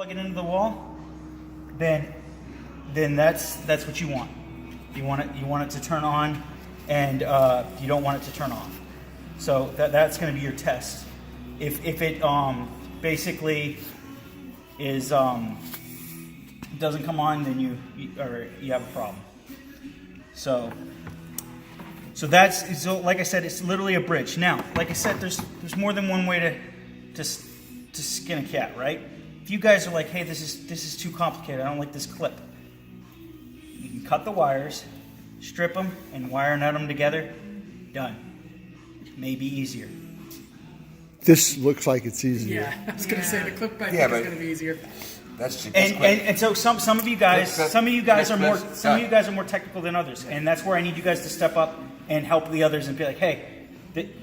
plug it into the wall, then that's what you want. You want it to turn on, and you don't want it to turn off. So that's going to be your test. If it basically is doesn't come on, then you have a problem. So like I said, it's literally a bridge. Now, like I said, there's more than one way to skin a cat, right? If you guys are like, hey, this is too complicated, I don't like this clip, you can cut the wires, strip them, and wire nut them together. Done. Maybe easier. This looks like it's easier. Yeah, I was gonna say the clip I think is gonna be easier. That's and so some of you guys are more technical than others, and that's where I need you guys to step up and help the others and be like, hey,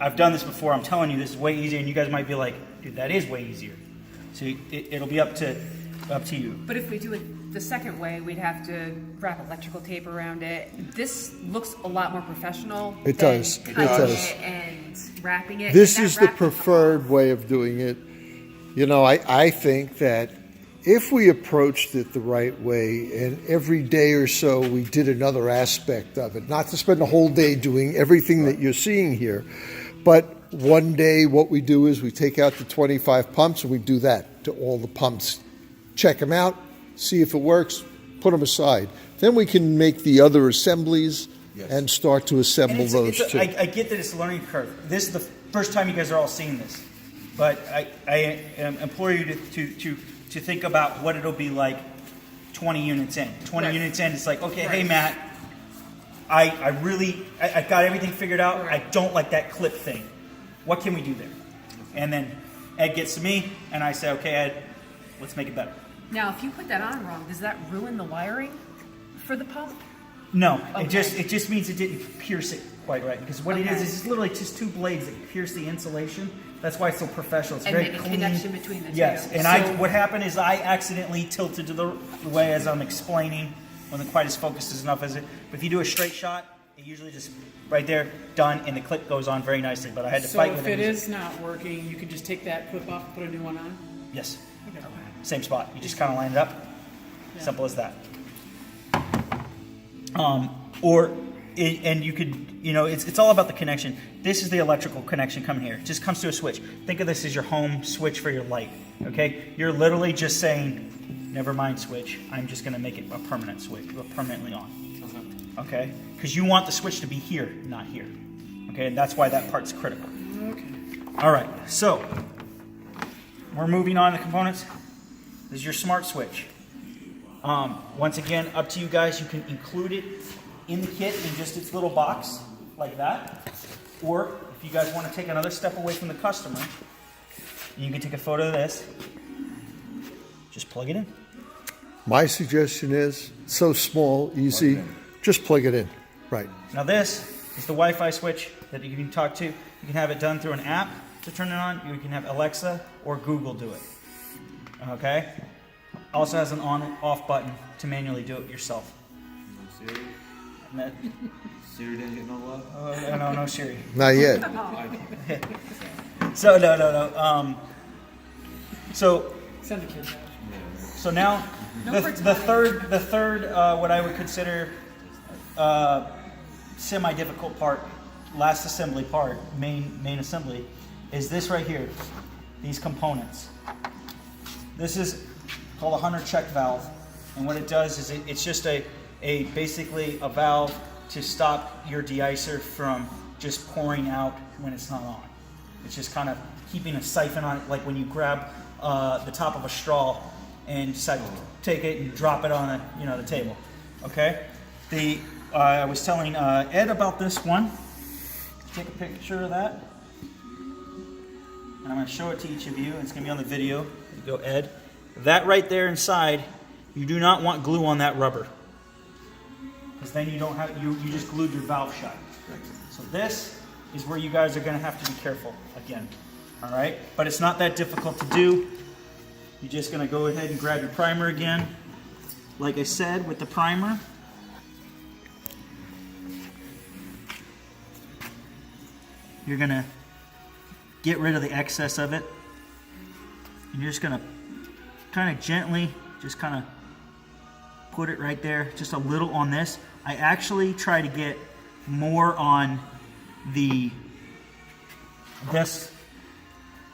I've done this before. I'm telling you, this is way easier, and you guys might be like, dude, that is way easier. So it'll be up to you. But if we do it the second way, we'd have to wrap electrical tape around it. This looks a lot more professional. It does. It does. And wrapping it. This is the preferred way of doing it. You know, I think that if we approached it the right way, and every day or so we did another aspect of it, not to spend the whole day doing everything that you're seeing here, but one day what we do is we take out the 25 pumps and we do that to all the pumps. Check them out, see if it works, put them aside. Then we can make the other assemblies and start to assemble those too. I get that it's a learning curve. This is the first time you guys are all seeing this, but I implore you to think about what it'll be like 20 units in. 20 units in, it's like, okay, hey, Matt, I've got everything figured out. I don't like that clip thing. What can we do there? And then Ed gets to me, and I say, okay, Ed, let's make it better. Now, if you put that on wrong, does that ruin the wiring for the pump? No, okay. it just means it didn't pierce it quite right. Because what it is it's literally just two blades that pierce the insulation. That's why it's so professional. It's very clean. And the connection between the two. Yes, and what happened is I accidentally tilted to the way as I'm explaining. Wasn't quite as focused as enough as it. But if you do a straight shot, it usually just right there, done, and the clip goes on very nicely. But I had to fight with it. So if it is not working, you can just take that clip off and put a new one on? Yes. Okay. Same spot. You just kind of line it up. Yeah. Simple as that. And you could, it's all about the connection. This is the electrical connection coming here. It just comes to a switch. Think of this as your home switch for your light, okay? You're literally just saying, never mind switch. I'm just going to make it a permanent switch, permanently on, okay? Because you want the switch to be here, not here, okay? And that's why that part's critical. Okay. All right, so we're moving on to components. This is your smart switch. Once again, up to you guys. You can include it in the kit in just its little box like that, or if you guys want to take another step away from the customer, you can take a photo of this, just plug it in. My suggestion is so small, easy, just plug it in. Right. Now this is the Wi-Fi switch that you can talk to. You can have it done through an app to turn it on. You can have Alexa or Google do it. Okay. Also has an on-off button to manually do it yourself. Siri? Siri didn't get no love? No Siri. Not yet. So no. So send the kids out. So now the third what I would consider semi-difficult part, last assembly part, main assembly, is this right here. These components. This is called a Hunter check valve, and what it does is it's just basically a valve to stop your de-icer from just pouring out when it's not on. It's just kind of keeping a siphon on it, like when you grab the top of a straw and decide to take it and drop it on the table. Okay. I was telling Ed about this one. Take a picture of that, and I'm going to show it to each of you. It's going to be on the video. You go, Ed. That right there inside, you do not want glue on that rubber, because then you don't have you just glued your valve shut. So this is where you guys are going to have to be careful again. All right, but it's not that difficult to do. You're just going to go ahead and grab your primer again. Like I said, with the primer, you're going to get rid of the excess of it, and you're just going to kind of gently, just kind of put it right there, just a little on this. I actually try to get more on this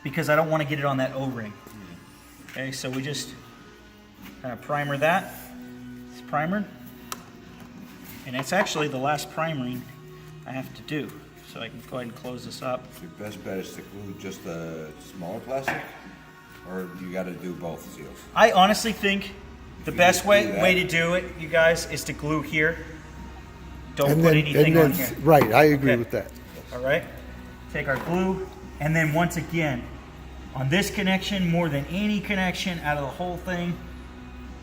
because I don't want to get it on that O-ring. Okay, so we just kind of primer that. It's primered. And it's actually the last primering I have to do. So I can go ahead and close this up. Your best bet is to glue just the smaller plastic, or you got to do both seals? I honestly think the you best just way do that- to do it, you guys, is to glue here. Don't And put then, anything on here. right, I agree Okay. with that. All right. Take our glue, and then once again, on this connection, more than any connection out of the whole thing,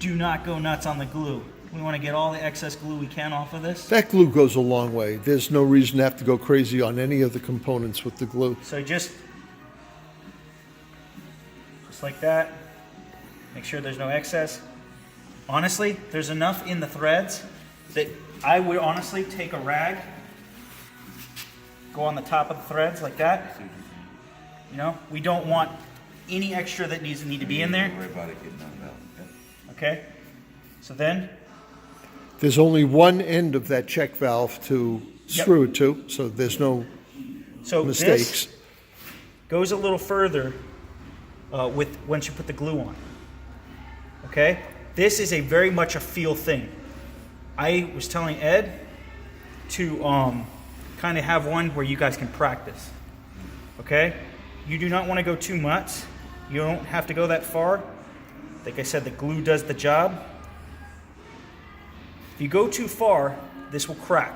do not go nuts on the glue. We want to get all the excess glue we can off of this. That glue goes a long way. There's no reason to have to go crazy on any of the components with the glue. So just like that. Make sure there's no excess. Honestly, there's enough in the threads that I would honestly take a rag, go on the top of the threads like that. You know, we don't want any extra that needs to be in there. Don't worry about it getting on out. Okay. So then, There's only one end of that check valve to screw it to, so there's no so mistakes. this goes a little further with once you put the glue on. Okay. This is a very much a feel thing. I was telling Ed to kind of have one where you guys can practice. Okay? You do not want to go too much. You don't have to go that far. Like I said, the glue does the job. If you go too far, this will crack.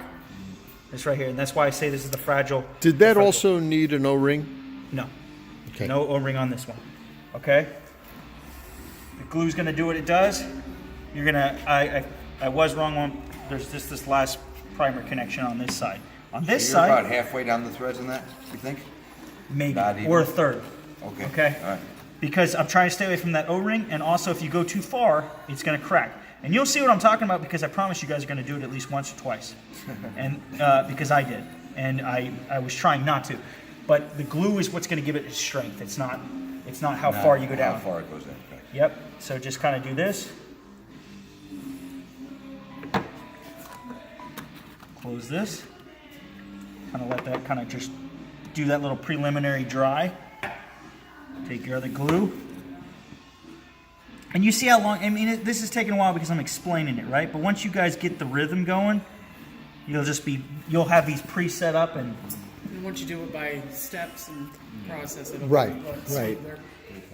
This right here, and that's why I say this is the fragile. Did that also need an O-ring? No. Okay. No O-ring on this one. Okay? The glue's gonna do what it does. You're gonna, I was wrong on, there's just this last primer connection on this side. On this So you're side, about halfway down the threads on that, you think? maybe, not even. or a third. Okay. Okay? All right. Because I'm trying to stay away from that O-ring, and also if you go too far, it's gonna crack. And you'll see what I'm talking about because I promise you guys are gonna do it at least once or twice. And because I did, and I was trying not to. But the glue is what's gonna give it its strength. It's not how far you go down. How far it goes in. Okay. Yep, so just kind of do this. Close this. Kind of let that kind of just do that little preliminary dry. Take your other glue. And you see how long, I mean, this is taking a while because I'm explaining it, right? But once you guys get the rhythm going, you'll have these pre-set up and And once you do it by steps and process, it'll Right, be a lot right. smoother.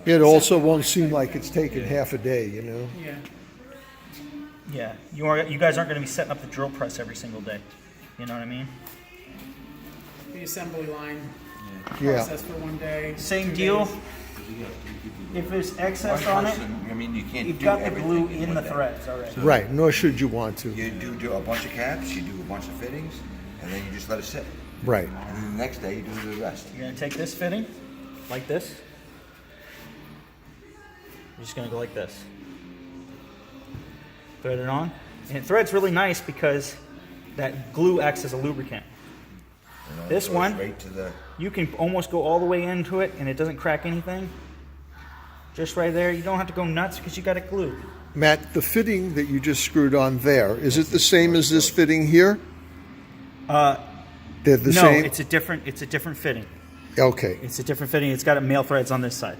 It also won't seem like it's taken half a day, you know? Yeah. yeah, you guys aren't going to be setting up the drill press every single day. You know what I mean? The assembly line Yeah. process for one day. Same 2 deal. days. If there's excess One on it, person, I mean, you can't you've do got the everything glue in one the day. threads already. Right, nor should you want to. You do a bunch of caps, you do a bunch of fittings, and then you just let it sit. Right. And then the next day you do the rest. You're gonna take this fitting, like this. You're just gonna go like this. Thread it on. And it threads really nice because that glue acts as a lubricant. You know, This it goes one- Right to the. You can almost go all the way into it and it doesn't crack anything. Just right there. You don't have to go nuts because you got it glued. Matt, the fitting that you just screwed on there, is it the same as this fitting here? They're the no, same? it's a different fitting. Okay. It's a different fitting. It's got a male threads on this side.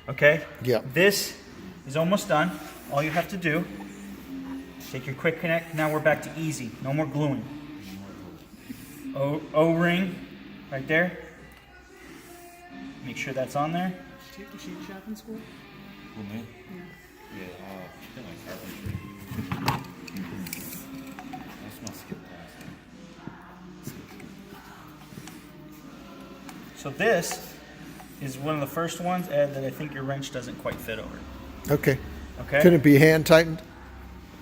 Okay? Yeah. This is almost done. All you have to do, take your quick connect. Now we're back to easy. No more gluing. O-ring right there. Make sure that's on there. Did you take the sheet shop in school? Who, me? Yeah, I think like carpentry. Let's not skip past So this is one of the first ones, Ed, that I think your wrench doesn't quite fit over. Okay. Okay? Can it be hand tightened?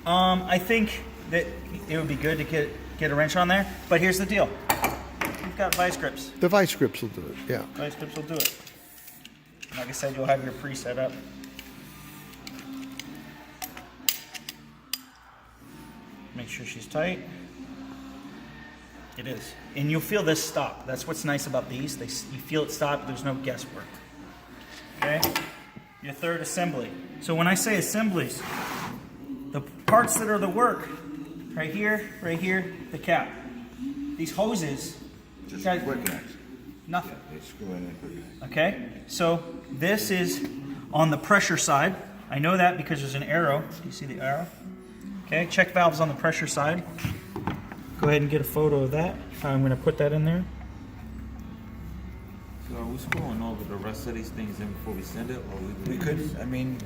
I think that it would be good to get a wrench on there, but here's the deal. You've got vice grips. The vice grips will do it, yeah. Vice grips will do it. Like I said, you'll have your pre-set up. Make sure she's tight. It is. And you'll feel this stop. That's what's nice about these. You feel it stop, there's no guesswork. Okay? your third assembly. So when I say assemblies, the parts that are the work, right here, the cap. These hoses, Just guys, quick connects. nothing. They screw in and quick connect. Okay, so this is on the pressure side. I know that because there's an arrow. Do you see the arrow? Okay, check valves on the pressure side. Go ahead and get a photo of that. I'm going to put that in there. So are we screwing over the rest of these things in before we send it, or We could, I mean,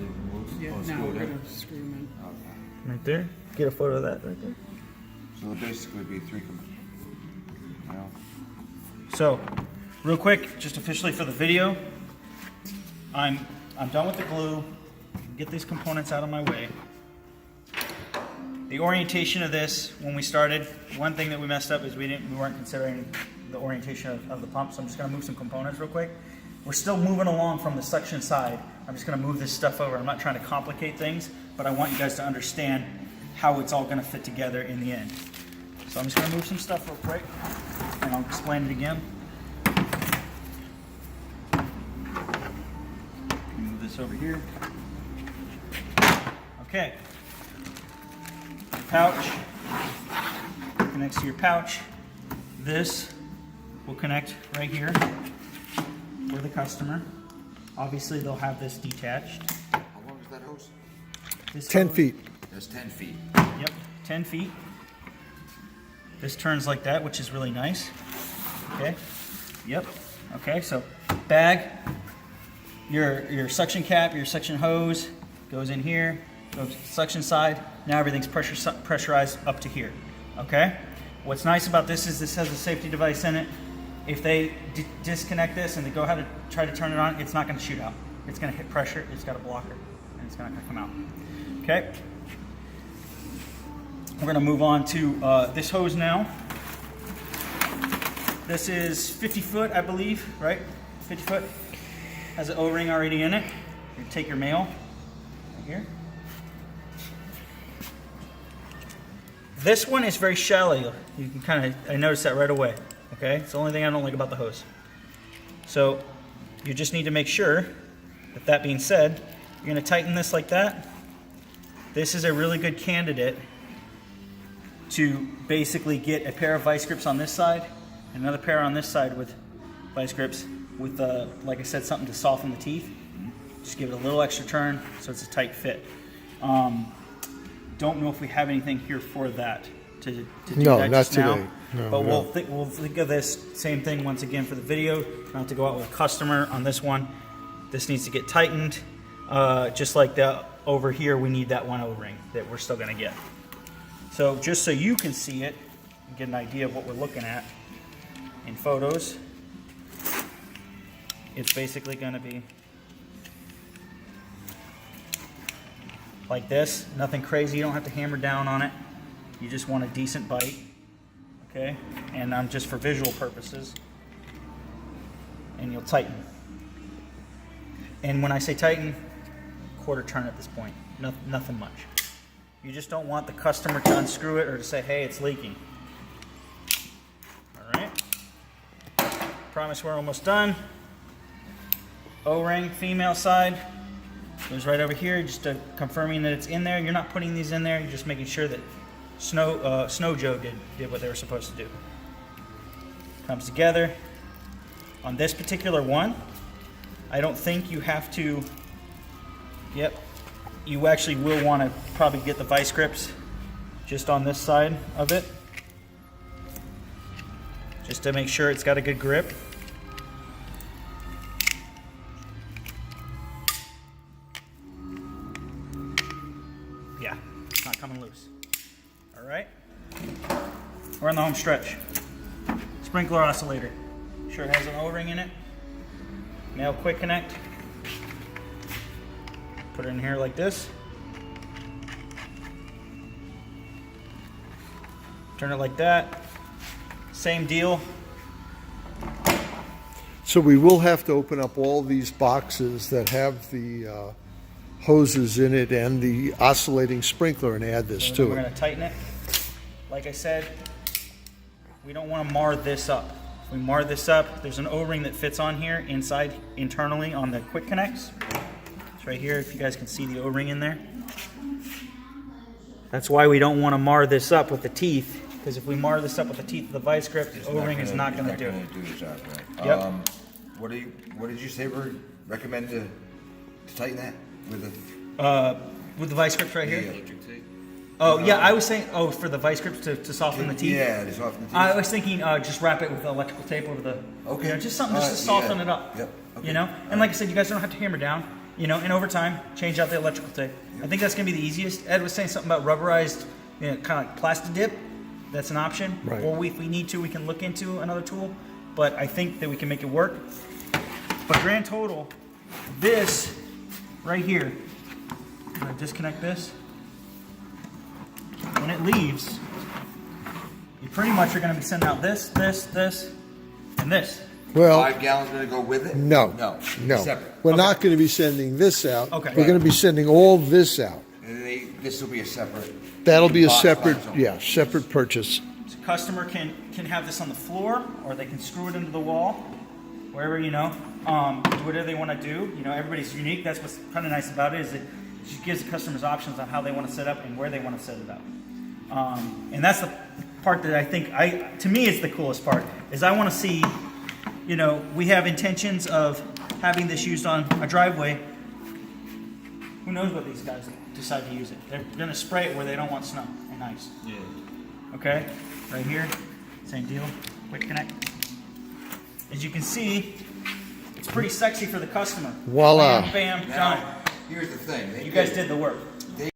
Yeah, Oh, now screw we're it gonna screw them in. Right there. Get a photo of that right there. so it'll basically be you know, So, real quick, just officially for the video, I'm done with the glue. Get these components out of my way. The orientation of this, when we started, one thing that we messed up is we weren't considering the orientation of the pump. So I'm just going to move some components real quick. We're still moving along from the suction side. I'm just going to move this stuff over. I'm not trying to complicate things, but I want you guys to understand how it's all going to fit together in the end. So I'm just going to move some stuff real quick, and I'll explain it again. Move this over here. Okay. Pouch connects to your pouch. This will connect right here for the customer. Obviously, they'll have this detached. how long is that hose? This 10 hose- feet. That's 10 feet. Yep, 10 feet. This turns like that, which is really nice. Okay. Yep. Okay, so bag, your suction cap, your suction hose goes in here, goes to the suction side. Now everything's pressurized up to here. Okay? What's nice about this is this has a safety device in it. If they disconnect this and they go ahead to try to turn it on, it's not going to shoot out. It's going to hit pressure, it's got a blocker, and it's not going to come out. Okay? We're going to move on to this hose now. This is 50 foot, I believe, right? 50 foot. Has an O-ring already in it. You take your mail right here. This one is very shallow. You can I noticed that right away. Okay, it's the only thing I don't like about the hose. So you just need to make sure that being said, you're going to tighten this like that. This is a really good candidate to basically get a pair of vice grips on this side, and another pair on this side with vice grips with, like I said, something to soften the teeth. Just give it a little extra turn so it's a tight fit. Don't know if we have anything here for that to do No, that not just now. today. No, but no. we'll think of this same thing once again for the video. Not to go out with a customer on this one. This needs to get tightened, just like the over here. We need that one O-ring that we're still going to get. So just so you can see it and get an idea of what we're looking at in photos, it's basically going to be like this. Nothing crazy. You don't have to hammer down on it. You just want a decent bite. Okay? And just for visual purposes. And you'll tighten. And when I say tighten, quarter turn at this point. Nothing much. You just don't want the customer to unscrew it or to say, hey, it's leaking. Alright? Promise we're almost done. O-ring, female side. Goes right over here, just confirming that it's in there. You're not putting these in there, you're just making sure that Snow Joe did what they were supposed to do. Comes together. On this particular one, I don't think you have to, yep, you actually will want to probably get the vice grips just on this side of it, just to make sure it's got a good grip. Yeah, it's not coming loose. All right, we're on the home stretch. Sprinkler oscillator. Sure it has an O-ring in it. Male quick connect. Put it in here like this. Turn it like that. Same deal. So we will have to open up all these boxes that have the hoses in it and the oscillating sprinkler and add this So to we're it. going to tighten it. Like I said, we don't want to mar this up. If we mar this up, there's an O-ring that fits on here inside internally on the quick connects. It's right here, if you guys can see the O-ring in there. That's why we don't want to mar this up with the teeth, because if we mar this up with the teeth of the vice grip, the O-ring is not going to do it. Not gonna do the job, right? Yep. What did you say we recommend to tighten that with With the vice grips right here? the Oh, yeah, I was saying, for the vice grips to soften the teeth? Yeah, to soften the teeth. I was thinking just wrap it with electrical tape over the, Okay. you know, just something just to soften yeah. it up. Yep. Okay. You know, and like I said, you guys don't have to hammer down. You know, and over time, change out the electrical tape. I think that's gonna be the easiest. Ed was saying something about rubberized, you know, kind of like plastic dip. That's an option. Right. Or if we need to, we can look into another tool. But I think that we can make it work. But grand total, this right here. I'm gonna disconnect this. When it leaves, you pretty much are going to be sending out this, and this. Well, 5 gallons gonna go with it? no, No. no. Separate. We're not going to be sending this out. Okay. We're going to be sending all this out. And this will be a separate. That'll be a box separate, by itself. yeah, separate purchase. So customer can have this on the floor, or they can screw it into the wall, wherever, you know, do whatever they want to do. You know, everybody's unique. That's what's kind of nice about it, is it just gives the customers options on how they want to set up and where they want to set it up. And that's the part that I think, to me, is the coolest part, is I want to see, you know, we have intentions of having this used on a driveway. Who knows what these guys decide to use it? They're going to spray it where they don't want snow and ice. Yeah. Okay, right here, same deal, quick connect. As you can see, it's pretty sexy for the customer. Voila. Bam, bam, Now, done. here's the thing. You guys did the work.